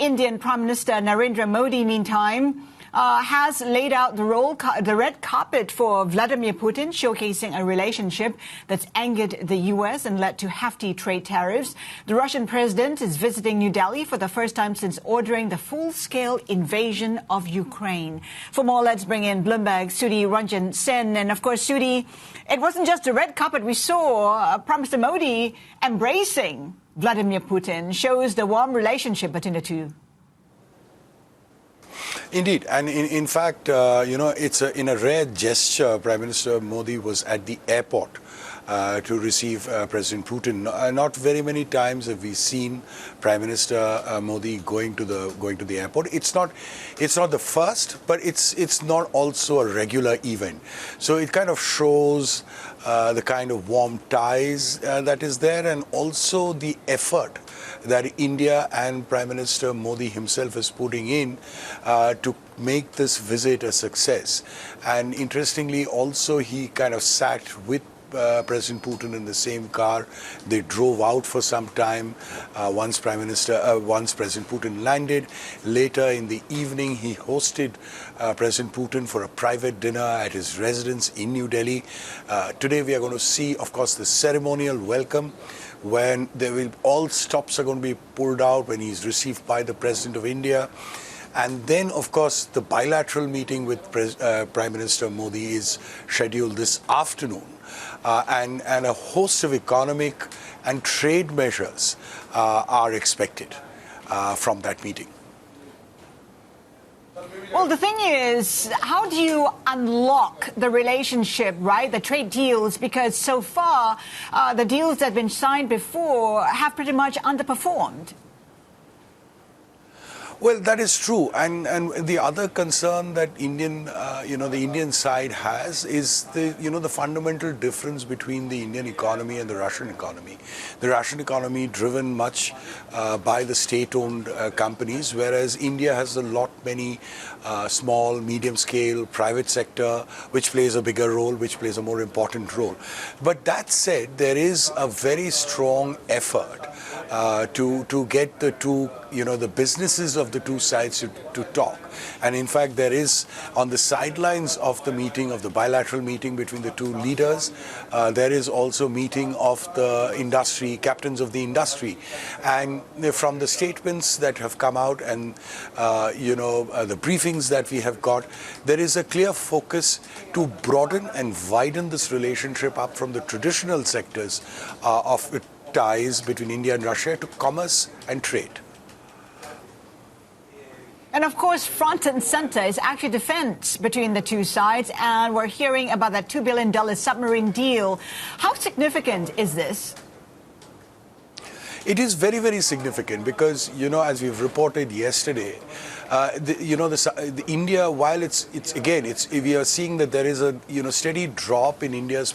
Indian Prime Minister Narendra Modi, meantime, has laid out the red carpet for Vladimir Putin, showcasing a relationship that's angered the U.S. and led to hefty trade tariffs. The Russian president is visiting New Delhi for the first time since ordering the full-scale invasion of Ukraine. For more, let's bring in Bloomberg Sudhi Ranjan Sen. And of course, Sudhi, it wasn't just a red carpet. We saw Prime Minister Modi embracing Vladimir Putin, shows the warm relationship between the two. Indeed, and in fact, it's in a rare gesture. Prime Minister Modi was at the airport to receive President Putin. Not very many times have we seen Prime Minister Modi going to the airport. It's not the first, but it's not also a regular event. So it kind of shows the kind of warm ties that is there, and also the effort that India and Prime Minister Modi himself is putting in to make this visit a success. And interestingly, also he kind of sat with President Putin in the same car. They drove out for some time once President Putin landed. Later in the evening, he hosted President Putin for a private dinner at his residence in New Delhi. Today we are going to see, of course, the ceremonial welcome, when all stops are going to be pulled out when he's received by the President of India. And then, of course, the bilateral meeting with Prime Minister Modi is scheduled this afternoon. And a host of economic and trade measures are expected from that meeting. Well, the thing is, how do you unlock the relationship, right, the trade deals? Because so far, the deals that have been signed before have pretty much underperformed. Well, that is true, and the other concern that the Indian side has is the fundamental difference between the Indian economy and the Russian economy. The Russian economy driven much by the state-owned companies, whereas India has many small, medium-scale private sector, which plays a bigger role, which plays a more important role. But that said, there is a very strong effort to get the two, the businesses of the two sides to talk. And in fact, there is, on the sidelines of the meeting, of the bilateral meeting between the two leaders, there is also meeting of the industry, captains of the industry. And from the statements that have come out and, the briefings that we have got, there is a clear focus to broaden and widen this relationship up from the traditional sectors of ties between India and Russia to commerce and trade. And of course, front and center is actually defense between the two sides. And we're hearing about that $2 billion submarine deal. How significant is this? It is very, very significant because, as we've reported yesterday, India, while we are seeing that there is a steady drop in India's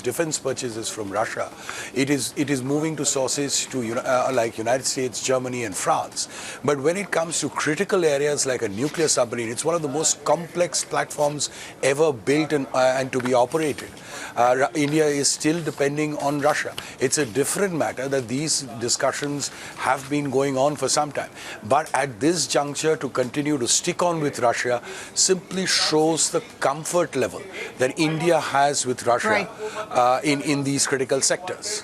defense purchases from Russia. It is moving to sources like United States, Germany, and France. But when it comes to critical areas like a nuclear submarine, it's one of the most complex platforms ever built and to be operated. India is still depending on Russia. It's a different matter that these discussions have been going on for some time. But at this juncture, to continue to stick on with Russia simply shows the comfort level that India has with Russia in these critical sectors.